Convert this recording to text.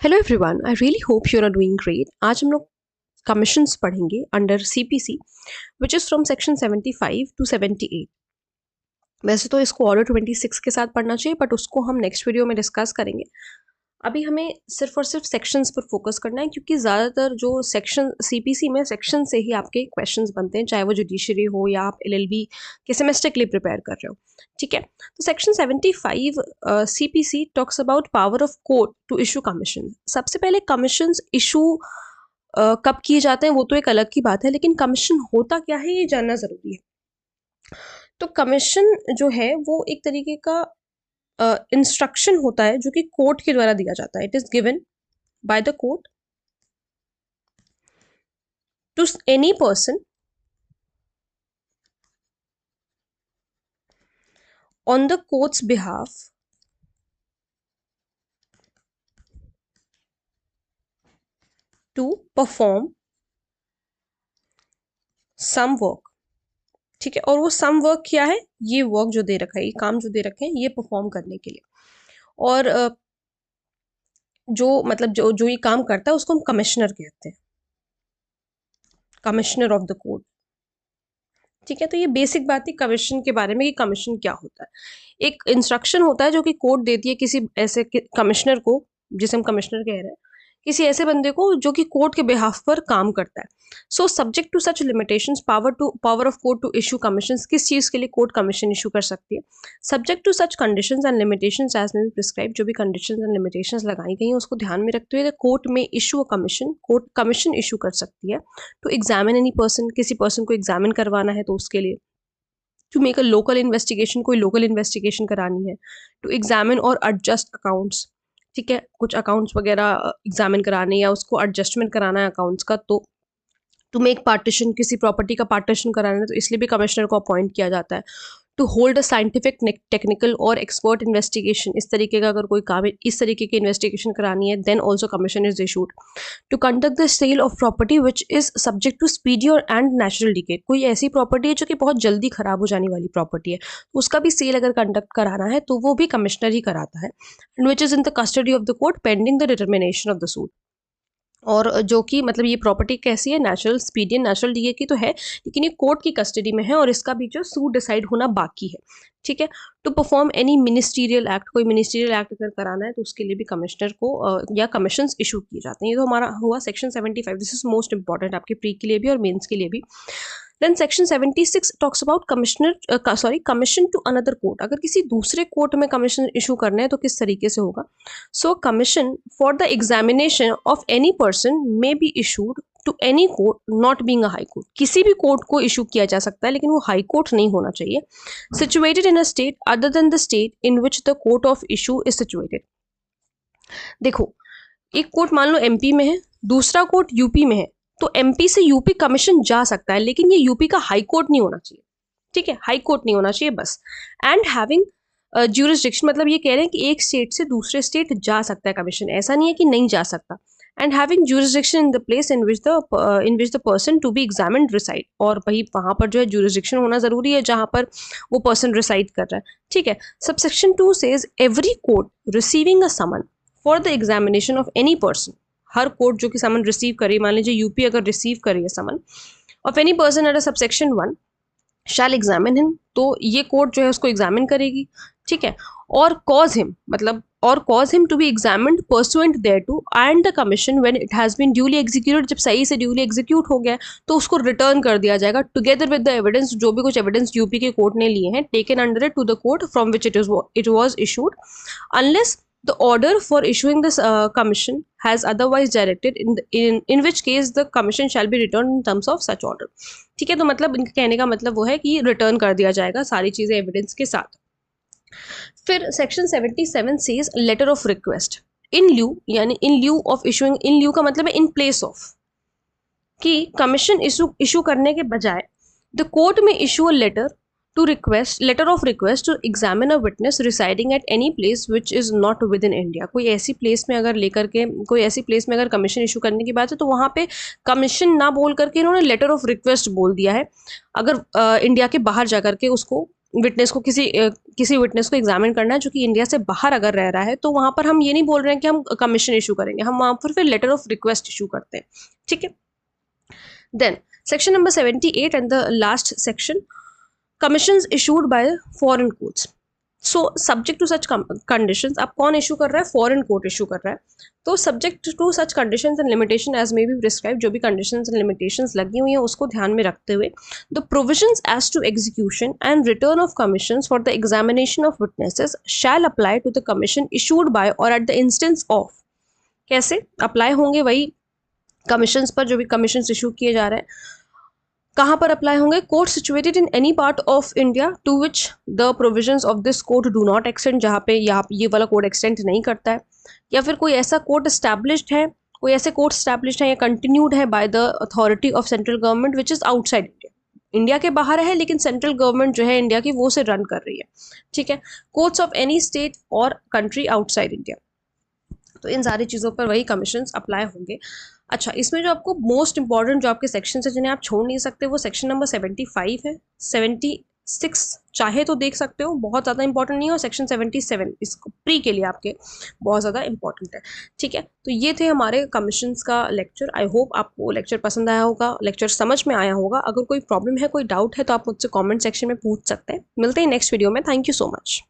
Hello everyone, I really hope you are doing great. आज हम लोग कमीशंस पढ़ेंगे under CPC which is from section 75 to 78। वैसे तो इसको ऑर्डर 26 के साथ पढ़ना चाहिए, बट उसको हम नेक्स्ट वीडियो में डिस्कस करेंगे। अभी हमें सिर्फ और सिर्फ सेक्शंस पर फोकस करना है, क्योंकि ज़्यादातर जो सेक्शन सीपीसी में सेक्शन से ही आपके क्वेश्चंस बनते हैं, चाहे वो जुडिशरी हो या आप एलएलबी के सेमेस्टर के लिए प्रिपेयर कर रहे हो। ठीक है, तो section 75 CPC talks about power of court to issue commission. सबसे पहले कमीशंस इशू कब किए जाते हैं वो तो एक अलग की बात है, लेकिन कमीशन होता क्या है ये जानना ज़रूरी है। तो कमीशन जो है वो एक तरीके का इंस्ट्रक्शन होता है जो कि कोर्ट के द्वारा दिया जाता है। It is given by the court to any person on the court's behalf to perform some work। ठीक है, और वो सम वर्क क्या है? ये वर्क जो दे रखा है, ये काम जो दे रखे हैं, ये परफॉर्म करने के लिए। और जो मतलब जो ये काम करता है उसको हम कमिश्नर कहते हैं, कमिश्नर ऑफ द कोर्ट। ठीक है, तो ये बेसिक बात थी कमीशन के बारे में कि कमीशन क्या होता है। एक इंस्ट्रक्शन होता है जो कि कोर्ट देती है किसी ऐसे कमिश्नर को, जिसे हम कमिश्नर कह रहे हैं, किसी ऐसे बंदे को जो कि कोर्ट के बिहाफ पर काम करता है। So subject to such limitations power of court to issue commissions, किस चीज़ के लिए कोर्ट कमीशन इशू कर सकती है। Subject to such conditions and limitations as may be prescribe, जो भी कंडीशंस एंड लिमिटेशंस लगाई गई हैं उसको ध्यान में रखते हुए कोर्ट में issue a commission, court commission issue कर सकती है। टू एग्जामिन एनी पर्सन, किसी पर्सन को एग्जामिन करवाना है तो उसके लिए। To make a local investigation, कोई लोकल इन्वेस्टिगेशन करानी है। टू एग्जामिन और एडजस्ट अकाउंट्स, ठीक है, कुछ अकाउंट्स वगैरह एग्जामिन कराने या उसको एडजस्टमेंट कराना है अकाउंट्स का। तो टू मेक पार्टीशन, किसी प्रॉपर्टी का पार्टीशन कराना है तो इसलिए भी कमिश्नर को अपॉइंट किया जाता है। To hold a scientific, technical और एक्सपर्ट इन्वेस्टिगेशन, इस तरीके का अगर कोई काम है, इस तरीके की इन्वेस्टिगेशन करानी है, then also commission is issued. To conduct the sale of property which is subject to speedy और एंड नेचुरल डिके, कोई ऐसी प्रॉपर्टी है जो कि बहुत जल्दी खराब हो जाने वाली प्रॉपर्टी है, उसका भी सेल अगर कंडक्ट कराना है तो वो भी कमिश्नर ही कराता है। And which is in the custody of the court pending the determination of the suit. और जो कि मतलब ये प्रॉपर्टी कैसी है, natural, speedy and natural DA की तो है, लेकिन ये कोर्ट की कस्टडी में है और इसका भी जो सूट डिसाइड होना बाकी है। ठीक है, to perform any ministerial act, कोई मिनिस्टीरियल एक्ट अगर कराना है तो उसके लिए भी कमिश्नर को या कमीशंस इशू किए जाते हैं। ये तो हमारा हुआ section 75। This is most important आपके प्री के लिए भी और मेंस के लिए भी। Then section 76 talks about commission to another court, अगर किसी दूसरे कोर्ट में कमीशन इशू करना है तो किस तरीके से होगा। So commission for the examination of any person may be issued to any court not being a high court, किसी भी कोर्ट को इशू किया जा सकता है लेकिन वो हाई कोर्ट नहीं होना चाहिए। Situated in a state other than the state in which the court of issue is situated. देखो, एक कोर्ट मान लो एमपी में है, दूसरा कोर्ट यूपी में है, तो एमपी से यूपी कमीशन जा सकता है, लेकिन ये यूपी का हाई कोर्ट नहीं होना चाहिए। ठीक है, हाई कोर्ट नहीं होना चाहिए बस। एंड हैविंग ज्यूरिसडिक्शन, मतलब ये कह रहे हैं कि एक स्टेट से दूसरे स्टेट जा सकता है कमीशन, ऐसा नहीं है कि नहीं जा सकता। And having jurisdiction in the place in which the person to be examined reside, और वही वहां पर जो है ज्यूरिसडिक्शन होना जरूरी है जहां पर वो पर्सन रिसाइड कर रहा है। ठीक है, subsection 2 says every court receiving a summon for the examination of any person, हर कोर्ट जो कि समन रिसीव करे, मान लीजिए यूपी अगर रिसीव करे summon of any person under subsection 1 shall examine him, तो ये कोर्ट जो है उसको एग्जामिन करेगी। ठीक है, और कॉज हिम, मतलब और cause him to be examined pursuant thereto and the commission when it has been duly executed, जब सही से ड्यूली एग्जीक्यूट हो गया तो उसको रिटर्न कर दिया जाएगा टुगेदर विद द एविडेंस, जो भी कुछ एविडेंस यूपी के कोर्ट ने लिए हैं, taken under it to the court from which it was issued, unless the order for issuing this commission has otherwise directed, in which case the commission shall be returned in terms of such order। ठीक है, तो मतलब इनके कहने का मतलब वो है कि रिटर्न कर दिया जाएगा सारी चीजें एविडेंस के साथ। फिर section 77 says letter of request in lieu, यानी इन ल्यू ऑफ इशूइंग, इन ल्यू का मतलब है इन प्लेस ऑफ, कि कमीशन इशू करने के बजाय द कोर्ट में issue a letter of request to examine a witness residing at any place which is not within India. कोई ऐसी प्लेस में अगर लेकर के, कोई ऐसी प्लेस में अगर कमीशन इशू करने की बात है तो वहाँ पे कमीशन ना बोल करके इन्होंने लेटर ऑफ रिक्वेस्ट बोल दिया है, अगर इंडिया के बाहर जा करके उसको विटनेस को किसी विटनेस को एग्जामिन करना है जो कि इंडिया से बाहर अगर रह रहा है, तो वहाँ पर हम ये नहीं बोल रहे हैं कि हम कमीशन इशू करेंगे, हम वहाँ पर फिर लेटर ऑफ रिक्वेस्ट इशू करते हैं, ठीक है। Then section number 78 and the last section, commissions issued by foreign courts. So subject to such conditions, अब कौन इशू कर रहा है, फॉरेन कोर्ट इशू कर रहा है, तो subject to such conditions and limitation as may be prescribe, जो भी कंडीशंस एंड लिमिटेशंस लगी हुई हैं उसको ध्यान में रखते हुए the provisions as to execution and return of commissions for the examination of witnesses shall apply to the commission issued by और एट द इंस्टेंस ऑफ। कैसे अप्लाई होंगे, वही कमीशंस पर जो भी कमीशंस इशू किए जा रहे हैं, कहाँ पर अप्लाई होंगे, court situated in any part of India to which the provisions of this court do not extend, जहाँ पे ये वाला कोर्ट एक्सटेंड नहीं करता है, या फिर कोई ऐसा कोर्ट एस्टैब्लिश्ड है, कोई ऐसे कोर्ट एस्टैब्लिश्ड है या कंटिन्यूड है by the authority of central government which is outside India, India के बाहर है लेकिन सेंट्रल गवर्नमेंट जो है इंडिया की वो उसे रन कर रही है, ठीक है। कोर्ट्स ऑफ एनी स्टेट और कंट्री आउटसाइड इंडिया, तो इन सारी चीज़ों पर वही कमीशंस अप्लाई होंगे। अच्छा, इसमें जो आपको मोस्ट इंपॉर्टेंट जो आपके सेक्शन है जिन्हें आप छोड़ नहीं सकते, वो सेक्शन नंबर 75 है, 76 चाहे तो देख सकते हो, बहुत ज़्यादा इंपॉर्टेंट नहीं है, और सेक्शन 77 इसको प्री के लिए आपके बहुत ज़्यादा इंपॉर्टेंट है, ठीक है। तो ये थे हमारे कमीशंस का लेक्चर। आई होप आपको लेक्चर पसंद आया होगा, लेक्चर समझ में आया होगा। अगर कोई प्रॉब्लम है, कोई डाउट है, तो आप मुझसे कॉमेंट सेक्शन में पूछ सकते हैं। मिलते हैं नेक्स्ट वीडियो में। Thank you so much.